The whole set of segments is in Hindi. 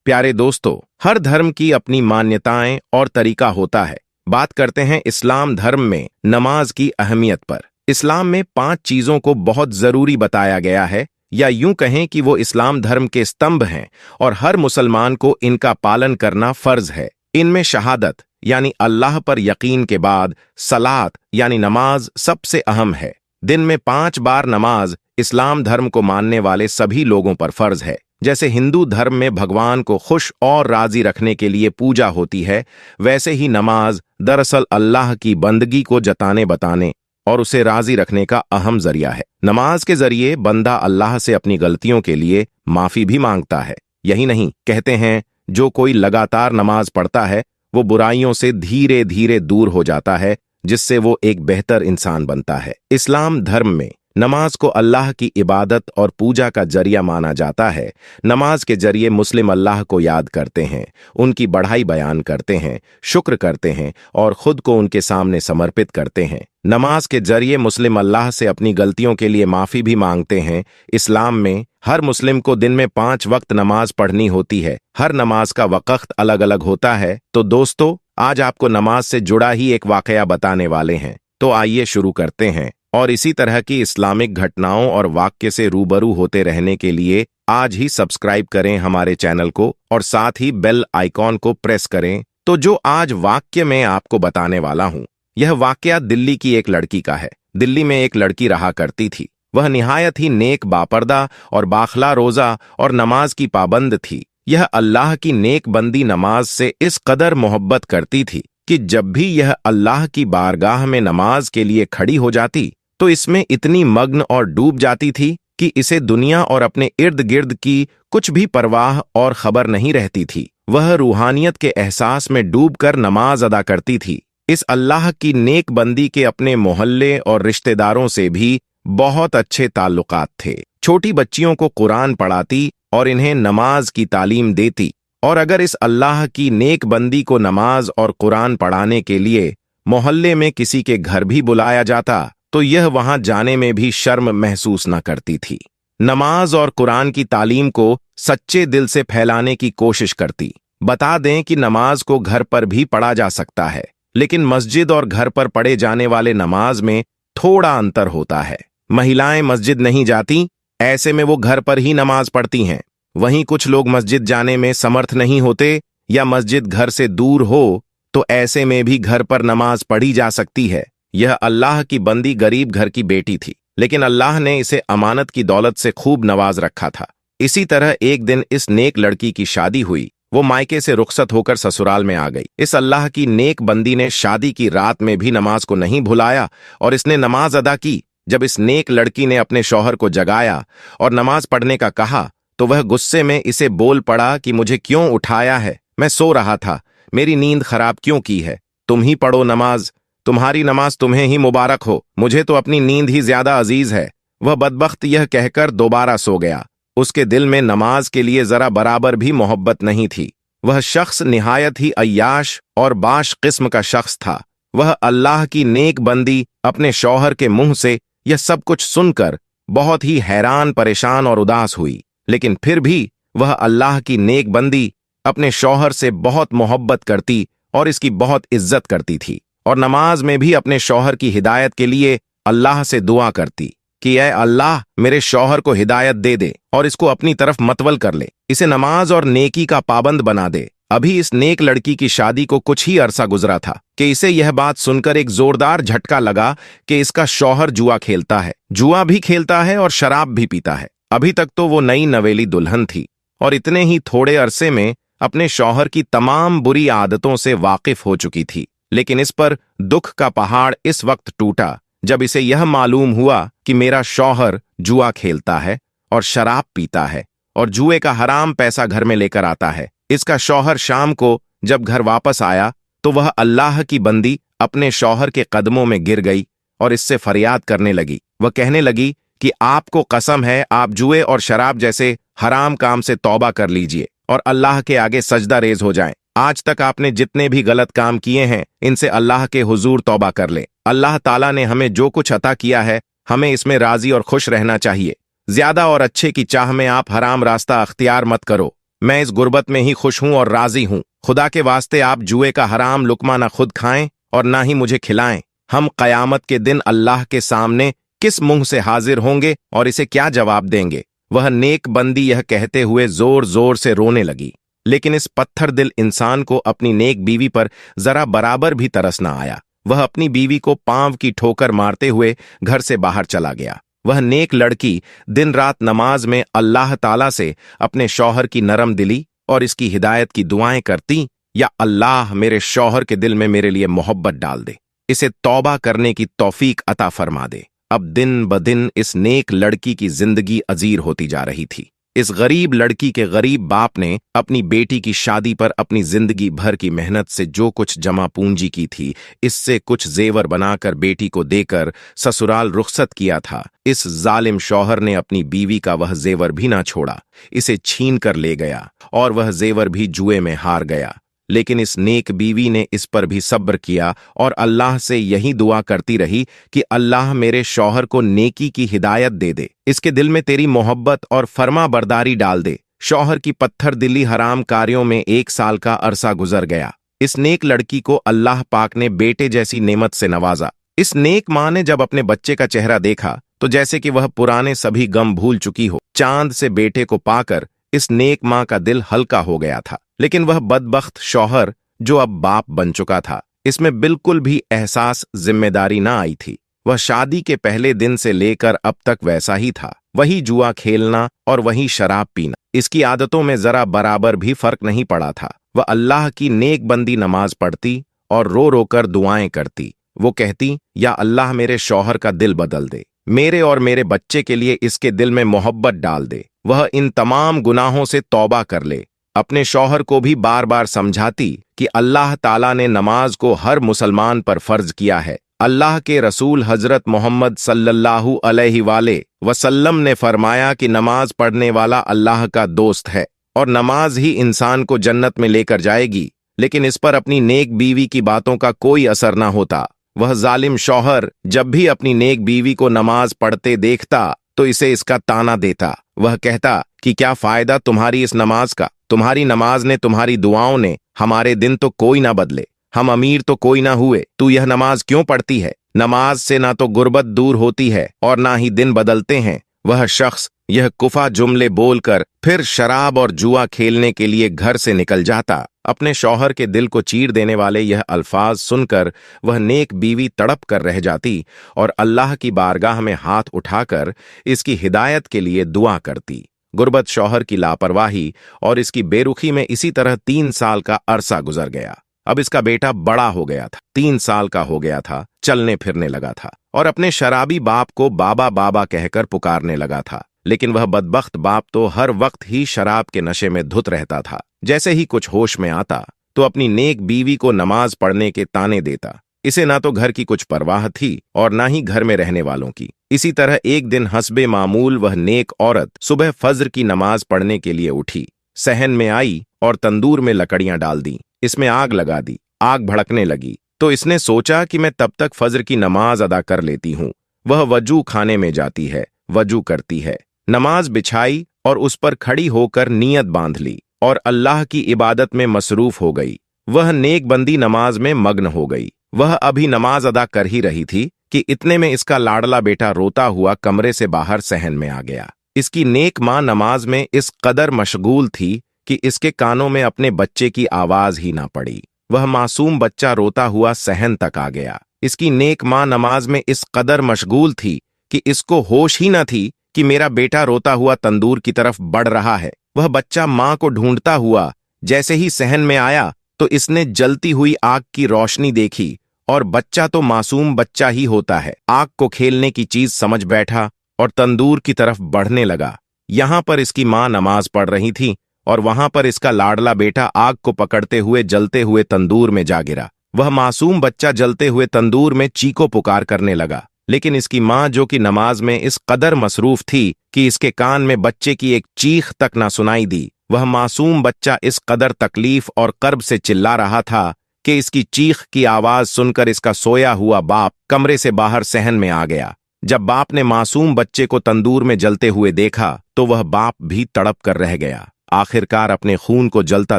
प्यारे दोस्तों, हर धर्म की अपनी मान्यताएं और तरीका होता है। बात करते हैं इस्लाम धर्म में नमाज की अहमियत पर। इस्लाम में 5 चीजों को बहुत जरूरी बताया गया है, या यूं कहें कि वो इस्लाम धर्म के स्तंभ हैं और हर मुसलमान को इनका पालन करना फर्ज है। इनमें शहादत यानी अल्लाह पर यकीन के बाद सलात यानी नमाज सबसे अहम है। दिन में 5 बार नमाज इस्लाम धर्म को मानने वाले सभी लोगों पर फर्ज है। जैसे हिंदू धर्म में भगवान को खुश और राजी रखने के लिए पूजा होती है, वैसे ही नमाज दरअसल अल्लाह की बंदगी को जताने बताने और उसे राजी रखने का अहम जरिया है। नमाज के जरिए बंदा अल्लाह से अपनी गलतियों के लिए माफी भी मांगता है। यही नहीं, कहते हैं जो कोई लगातार नमाज पढ़ता है वो बुराइयों से धीरे धीरे दूर हो जाता है, जिससे वो एक बेहतर इंसान बनता है। इस्लाम धर्म में नमाज को अल्लाह की इबादत और पूजा का जरिया माना जाता है। नमाज के जरिए मुस्लिम अल्लाह को याद करते हैं, उनकी बढ़ाई बयान करते हैं, शुक्र करते हैं और खुद को उनके सामने समर्पित करते हैं। नमाज के जरिए मुस्लिम अल्लाह से अपनी गलतियों के लिए माफी भी मांगते हैं। इस्लाम में हर मुस्लिम को दिन में 5 वक्त नमाज पढ़नी होती है। हर नमाज का वक्त अलग अलग होता है। तो दोस्तों, आज आपको नमाज से जुड़ा ही एक वाकया बताने वाले हैं। तो आइए शुरू करते हैं। और इसी तरह की इस्लामिक घटनाओं और वाक्य से रूबरू होते रहने के लिए आज ही सब्सक्राइब करें हमारे चैनल को और साथ ही बेल आइकॉन को प्रेस करें। तो जो आज वाक्य मैं आपको बताने वाला हूं, यह वाकया दिल्ली की एक लड़की का है। दिल्ली में एक लड़की रहा करती थी। वह निहायत ही नेक, बापर्दा और बाखला रोजा और नमाज की पाबंद थी। यह अल्लाह की नेक बंदी नमाज से इस कदर मोहब्बत करती थी कि जब भी यह अल्लाह की बारगाह में नमाज के लिए खड़ी हो जाती तो इसमें इतनी मग्न और डूब जाती थी कि इसे दुनिया और अपने इर्द गिर्द की कुछ भी परवाह और खबर नहीं रहती थी। वह रूहानियत के एहसास में डूबकर नमाज अदा करती थी। इस अल्लाह की नेक बंदी के अपने मोहल्ले और रिश्तेदारों से भी बहुत अच्छे ताल्लुकात थे। छोटी बच्चियों को कुरान पढ़ाती और इन्हें नमाज की तालीम देती। और अगर इस अल्लाह की नेक बंदी को नमाज और कुरान पढ़ाने के लिए मोहल्ले में किसी के घर भी बुलाया जाता तो यह वहां जाने में भी शर्म महसूस न करती थी। नमाज और कुरान की तालीम को सच्चे दिल से फैलाने की कोशिश करती। बता दें कि नमाज को घर पर भी पढ़ा जा सकता है, लेकिन मस्जिद और घर पर पढ़े जाने वाले नमाज में थोड़ा अंतर होता है। महिलाएं मस्जिद नहीं जाती, ऐसे में वो घर पर ही नमाज पढ़ती हैं। वहीं कुछ लोग मस्जिद जाने में समर्थ नहीं होते या मस्जिद घर से दूर हो, तो ऐसे में भी घर पर नमाज पढ़ी जा सकती है। यह अल्लाह की बंदी गरीब घर की बेटी थी, लेकिन अल्लाह ने इसे अमानत की दौलत से खूब नवाज रखा था। इसी तरह एक दिन इस नेक लड़की की शादी हुई। वो मायके से रुखसत होकर ससुराल में आ गई। इस अल्लाह की नेक बंदी ने शादी की रात में भी नमाज को नहीं भुलाया और इसने नमाज अदा की। जब इस नेक लड़की ने अपने शौहर को जगाया और नमाज पढ़ने का कहा तो वह गुस्से में इसे बोल पड़ा कि मुझे क्यों उठाया है, मैं सो रहा था, मेरी नींद खराब क्यों की है, तुम ही पढ़ो नमाज, तुम्हारी नमाज तुम्हें ही मुबारक हो, मुझे तो अपनी नींद ही ज्यादा अजीज है। वह बदबख्त यह कहकर दोबारा सो गया। उसके दिल में नमाज के लिए जरा बराबर भी मोहब्बत नहीं थी। वह शख्स निहायत ही अय्याश और बाश किस्म का शख्स था। वह अल्लाह की नेक बंदी अपने शौहर के मुंह से यह सब कुछ सुनकर बहुत ही हैरान, परेशान और उदास हुई। लेकिन फिर भी वह अल्लाह की नेक बंदी अपने शौहर से बहुत मोहब्बत करती और इसकी बहुत इज्जत करती थी, और नमाज में भी अपने शौहर की हिदायत के लिए अल्लाह से दुआ करती कि ऐ अल्लाह, मेरे शौहर को हिदायत दे दे और इसको अपनी तरफ मतवल कर ले, इसे नमाज और नेकी का पाबंद बना दे। अभी इस नेक लड़की की शादी को कुछ ही अरसा गुजरा था कि इसे यह बात सुनकर एक जोरदार झटका लगा कि इसका शौहर जुआ खेलता है, जुआ भी खेलता है और शराब भी पीता है। अभी तक तो वो नई नवेली दुल्हन थी और इतने ही थोड़े अरसे में अपने शौहर की तमाम बुरी आदतों से वाकिफ हो चुकी थी। लेकिन इस पर दुख का पहाड़ इस वक्त टूटा जब इसे यह मालूम हुआ कि मेरा शौहर जुआ खेलता है और शराब पीता है और जुए का हराम पैसा घर में लेकर आता है। इसका शौहर शाम को जब घर वापस आया तो वह अल्लाह की बंदी अपने शौहर के कदमों में गिर गई और इससे फरियाद करने लगी। वह कहने लगी कि आपको कसम है, आप जुए और शराब जैसे हराम काम से तौबा कर लीजिए और अल्लाह के आगे सजदा रेज हो जाएं। आज तक आपने जितने भी गलत काम किए हैं, इनसे अल्लाह के हुजूर तौबा कर ले। अल्लाह ताला ने हमें जो कुछ अता किया है, हमें इसमें राजी और खुश रहना चाहिए। ज्यादा और अच्छे की चाह में आप हराम रास्ता अख्तियार मत करो। मैं इस गुर्बत में ही खुश हूं और राजी हूं। खुदा के वास्ते आप जुए का हराम लुकमा ना खुद खाएं और ना ही मुझे खिलाएं। हम कयामत के दिन अल्लाह के सामने किस मुंह से हाजिर होंगे और इसे क्या जवाब देंगे। वह नेक बंदी यह कहते हुए जोर जोर से रोने लगी, लेकिन इस पत्थर दिल इंसान को अपनी नेक बीवी पर जरा बराबर भी तरस न आया। वह अपनी बीवी को पांव की ठोकर मारते हुए घर से बाहर चला गया। वह नेक लड़की दिन रात नमाज में अल्लाह ताला से अपने शौहर की नरम दिली और इसकी हिदायत की दुआएं करती, या अल्लाह मेरे शौहर के दिल में मेरे लिए मोहब्बत डाल दे, इसे तौबा करने की तौफीक अता फरमा दे। अब दिन ब दिन इस नेक लड़की की जिंदगी अजीर होती जा रही थी। इस गरीब लड़की के गरीब बाप ने अपनी बेटी की शादी पर अपनी जिंदगी भर की मेहनत से जो कुछ जमा पूंजी की थी, इससे कुछ जेवर बनाकर बेटी को देकर ससुराल रुखसत किया था। इस जालिम शौहर ने अपनी बीवी का वह जेवर भी ना छोड़ा, इसे छीन कर ले गया और वह जेवर भी जुए में हार गया। लेकिन इस नेक बीवी ने इस पर भी सब्र किया और अल्लाह से यही दुआ करती रही कि अल्लाह मेरे शौहर को नेकी की हिदायत दे दे, इसके दिल में तेरी मोहब्बत और फर्मा बरदारी डाल दे। शौहर की पत्थर दिली हराम कार्यों में 1 साल का अरसा गुजर गया। इस नेक लड़की को अल्लाह पाक ने बेटे जैसी नेमत से नवाजा। इस नेक मां ने जब अपने बच्चे का चेहरा देखा तो जैसे कि वह पुराने सभी गम भूल चुकी हो। चांद से बेटे को पाकर इस नेक मां का दिल हल्का हो गया था। लेकिन वह बदबख्त शौहर जो अब बाप बन चुका था, इसमें बिल्कुल भी एहसास जिम्मेदारी ना आई थी। वह शादी के पहले दिन से लेकर अब तक वैसा ही था, वही जुआ खेलना और वही शराब पीना। इसकी आदतों में जरा बराबर भी फर्क नहीं पड़ा था। वह अल्लाह की नेक बंदी नमाज पढ़ती और रो रो कर दुआएं करती। वो कहती, या अल्लाह मेरे शौहर का दिल बदल दे, मेरे और मेरे बच्चे के लिए इसके दिल में मोहब्बत डाल दे, वह इन तमाम गुनाहों से तौबा कर ले। अपने शौहर को भी बार बार समझाती कि अल्लाह ताला ने नमाज को हर मुसलमान पर फर्ज किया है। अल्लाह के रसूल हजरत मोहम्मद सल्लल्लाहु अलैहि वसल्लम ने फरमाया कि नमाज पढ़ने वाला अल्लाह का दोस्त है और नमाज ही इंसान को जन्नत में लेकर जाएगी। लेकिन इस पर अपनी नेक बीवी की बातों का कोई असर ना होता। वह जालिम शौहर जब भी अपनी नेक बीवी को नमाज पढ़ते देखता तो इसे इसका ताना देता। वह कहता कि क्या फायदा तुम्हारी इस नमाज का, तुम्हारी नमाज ने, तुम्हारी दुआओं ने हमारे दिन तो कोई ना बदले, हम अमीर तो कोई ना हुए, तू यह नमाज क्यों पढ़ती है? नमाज से ना तो गुर्बत दूर होती है और ना ही दिन बदलते हैं। वह शख्स यह कुफा जुमले बोलकर फिर शराब और जुआ खेलने के लिए घर से निकल जाता। अपने शौहर के दिल को चीर देने वाले यह अल्फाज सुनकर वह नेक बीवी तड़प कर रह जाती और अल्लाह की बारगाह में हाथ उठाकर इसकी हिदायत के लिए दुआ करती। गुर्बत शौहर की लापरवाही और इसकी बेरुखी में इसी तरह 3 साल का अरसा गुजर गया। अब इसका बेटा बड़ा हो गया था, 3 साल का हो गया था, चलने फिरने लगा था और अपने शराबी बाप को बाबा बाबा कहकर पुकारने लगा था। लेकिन वह बदबख्त बाप तो हर वक्त ही शराब के नशे में धुत रहता था। जैसे ही कुछ होश में आता तो अपनी नेक बीवी को नमाज पढ़ने के ताने देता। इसे ना तो घर की कुछ परवाह थी और ना ही घर में रहने वालों की। इसी तरह एक दिन हस्बे मामूल वह नेक औरत सुबह फज्र की नमाज पढ़ने के लिए उठी, सहन में आई और तंदूर में लकड़ियां डाल दी, इसमें आग लगा दी। आग भड़कने लगी तो इसने सोचा कि मैं तब तक फज्र की नमाज अदा कर लेती हूँ। वह वजू खाने में जाती है, वजू करती है, नमाज बिछाई और उस पर खड़ी होकर नियत बांध ली और अल्लाह की इबादत में मसरूफ हो गई। वह नेक बंदी नमाज में मग्न हो गई। वह अभी नमाज अदा कर ही रही थी कि इतने में इसका लाडला बेटा रोता हुआ कमरे से बाहर सहन में आ गया। इसकी नेक मां नमाज में इस कदर मशगूल थी कि इसके कानों में अपने बच्चे की आवाज ही ना पड़ी। वह मासूम बच्चा रोता हुआ सहन तक आ गया। इसकी नेक मां नमाज में इस कदर मशगूल थी कि इसको होश ही न थी कि मेरा बेटा रोता हुआ तंदूर की तरफ बढ़ रहा है। वह बच्चा मां को ढूंढता हुआ जैसे ही सहन में आया तो इसने जलती हुई आग की रोशनी देखी और बच्चा तो मासूम बच्चा ही होता है, आग को खेलने की चीज समझ बैठा और तंदूर की तरफ बढ़ने लगा। यहां पर इसकी मां नमाज पढ़ रही थी और वहां पर इसका लाडला बेटा आग को पकड़ते हुए जलते हुए तंदूर में जा गिरा। वह मासूम बच्चा जलते हुए तंदूर में चीखो पुकार करने लगा। लेकिन इसकी मां जो कि नमाज में इस कदर मसरूफ थी कि इसके कान में बच्चे की एक चीख तक ना सुनाई दी। वह मासूम बच्चा इस कदर तकलीफ और कर्ब से चिल्ला रहा था कि इसकी चीख की आवाज सुनकर इसका सोया हुआ बाप कमरे से बाहर सहन में आ गया। जब बाप ने मासूम बच्चे को तंदूर में जलते हुए देखा तो वह बाप भी तड़प कर रह गया। आखिरकार अपने खून को जलता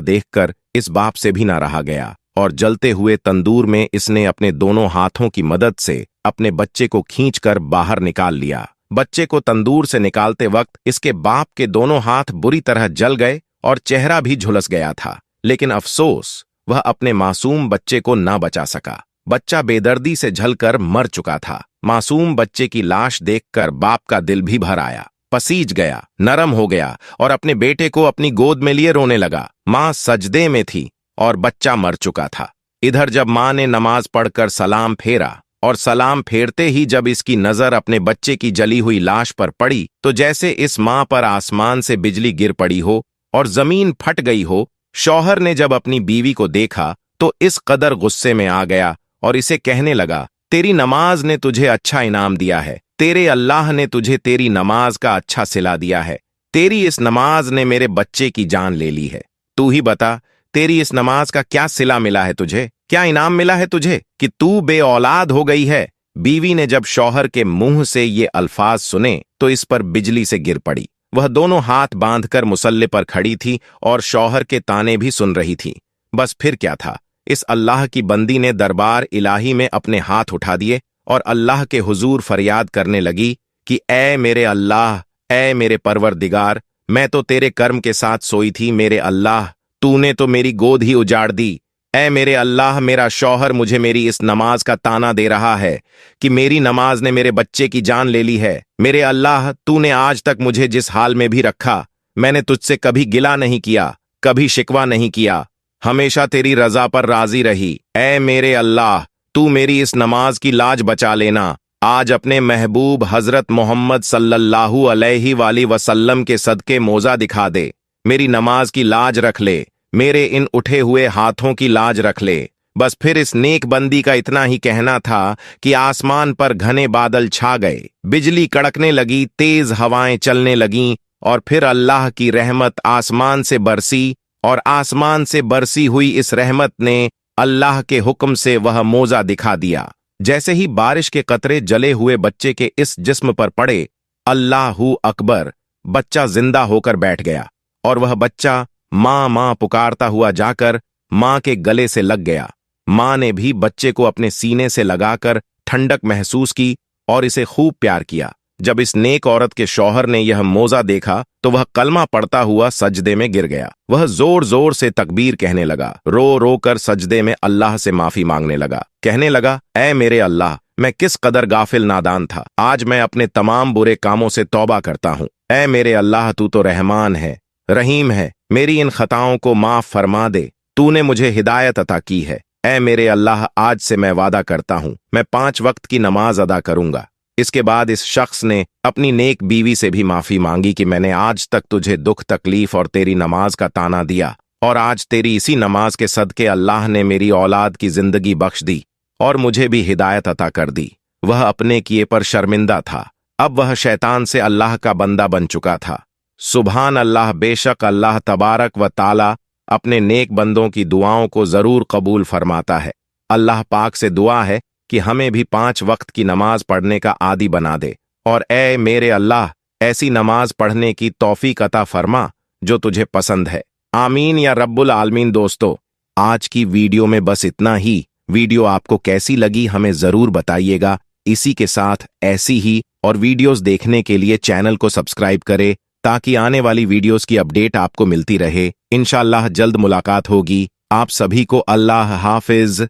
देखकर इस बाप से भी ना रहा गया और जलते हुए तंदूर में इसने अपने दोनों हाथों की मदद से अपने बच्चे को खींचकर बाहर निकाल लिया। बच्चे को तंदूर से निकालते वक्त इसके बाप के दोनों हाथ बुरी तरह जल गए और चेहरा भी झुलस गया था, लेकिन अफसोस वह अपने मासूम बच्चे को ना बचा सका। बच्चा बेदर्दी से झलकर मर चुका था। मासूम बच्चे की लाश देखकर बाप का दिल भी भर आया, पसीज गया, नरम हो गया और अपने बेटे को अपनी गोद में लिए रोने लगा। मां सजदे में थी और बच्चा मर चुका था। इधर जब मां ने नमाज पढ़कर सलाम फेरा और सलाम फेरते ही जब इसकी नजर अपने बच्चे की जली हुई लाश पर पड़ी तो जैसे इस मां पर आसमान से बिजली गिर पड़ी हो और जमीन फट गई हो। शौहर ने जब अपनी बीवी को देखा तो इस कदर गुस्से में आ गया और इसे कहने लगा, तेरी नमाज ने तुझे अच्छा इनाम दिया है, तेरे अल्लाह ने तुझे तेरी नमाज का अच्छा सिला दिया है। तेरी इस नमाज ने मेरे बच्चे की जान ले ली है। तू ही बता, तेरी इस नमाज का क्या सिला मिला है तुझे, क्या इनाम मिला है तुझे कि तू बे औलाद हो गई है। बीवी ने जब शौहर के मुंह से ये अल्फाज सुने तो इस पर बिजली से गिर पड़ी। वह दोनों हाथ बांधकर मुसल्ले पर खड़ी थी और शौहर के ताने भी सुन रही थी। बस फिर क्या था, इस अल्लाह की बंदी ने दरबार इलाही में अपने हाथ उठा दिए और अल्लाह के हुजूर फरियाद करने लगी कि ऐ मेरे अल्लाह, ऐ मेरे परवरदिगार, मैं तो तेरे कर्म के साथ सोई थी मेरे अल्लाह, तूने तो मेरी गोद ही उजाड़ दी। ऐ मेरे अल्लाह, मेरा शौहर मुझे मेरी इस नमाज का ताना दे रहा है कि मेरी नमाज ने मेरे बच्चे की जान ले ली है। मेरे अल्लाह, तूने आज तक मुझे जिस हाल में भी रखा, मैंने तुझसे कभी गिला नहीं किया, कभी शिकवा नहीं किया, हमेशा तेरी रजा पर राजी रही। ऐ मेरे अल्लाह, तू मेरी इस नमाज की लाज बचा लेना। आज अपने महबूब हजरत मोहम्मद सल्लल्लाहु अलैहि वसल्लम के सदके मोजा दिखा दे, मेरी नमाज की लाज रख ले, मेरे इन उठे हुए हाथों की लाज रख ले। बस फिर इस नेक बंदी का इतना ही कहना था कि आसमान पर घने बादल छा गए, बिजली कड़कने लगी, तेज हवाएं चलने लगीं और फिर अल्लाह की रहमत आसमान से बरसी और आसमान से बरसी हुई इस रहमत ने अल्लाह के हुक्म से वह मोजा दिखा दिया। जैसे ही बारिश के कतरे जले हुए बच्चे के इस जिस्म पर पड़े, अल्लाहू अकबर, बच्चा जिंदा होकर बैठ गया और वह बच्चा मां मां पुकारता हुआ जाकर मां के गले से लग गया। मां ने भी बच्चे को अपने सीने से लगाकर ठंडक महसूस की और इसे खूब प्यार किया। जब इस नेक औरत के शौहर ने यह मोजा देखा तो वह कलमा पढ़ता हुआ सजदे में गिर गया। वह जोर जोर से तकबीर कहने लगा, रो रो कर सजदे में अल्लाह से माफी मांगने लगा। कहने लगा, ऐ मेरे अल्लाह, मैं किस कदर गाफिल नादान था, आज मैं अपने तमाम बुरे कामों से तौबा करता हूँ। ऐ मेरे अल्लाह, तू तो रहमान है, रहीम है, मेरी इन खताओं को माफ फरमा दे, तूने मुझे हिदायत अता की है। ऐ मेरे अल्लाह, आज से मैं वादा करता हूँ मैं 5 वक्त की नमाज अदा करूंगा। इसके बाद इस शख्स ने अपनी नेक बीवी से भी माफी मांगी कि मैंने आज तक तुझे दुख तकलीफ और तेरी नमाज का ताना दिया और आज तेरी इसी नमाज के सदके अल्लाह ने मेरी औलाद की जिंदगी बख्श दी और मुझे भी हिदायत अता कर दी। वह अपने किए पर शर्मिंदा था। अब वह शैतान से अल्लाह का बंदा बन चुका था। सुभान अल्लाह, बेशक अल्लाह तबारक व ताला अपने नेक बंदों की दुआओं को जरूर कबूल फरमाता है। अल्लाह पाक से दुआ है कि हमें भी 5 वक्त की नमाज पढ़ने का आदी बना दे और ऐ मेरे अल्लाह, ऐसी नमाज पढ़ने की तौफीक अता फरमा जो तुझे पसंद है। आमीन या रब्बुल आलमीन। दोस्तों, आज की वीडियो में बस इतना ही। वीडियो आपको कैसी लगी हमें जरूर बताइएगा। इसी के साथ ऐसी ही और वीडियोस देखने के लिए चैनल को सब्सक्राइब करें ताकि आने वाली वीडियोस की अपडेट आपको मिलती रहे। इंशाअल्लाह जल्द मुलाकात होगी। आप सभी को अल्लाह हाफिज।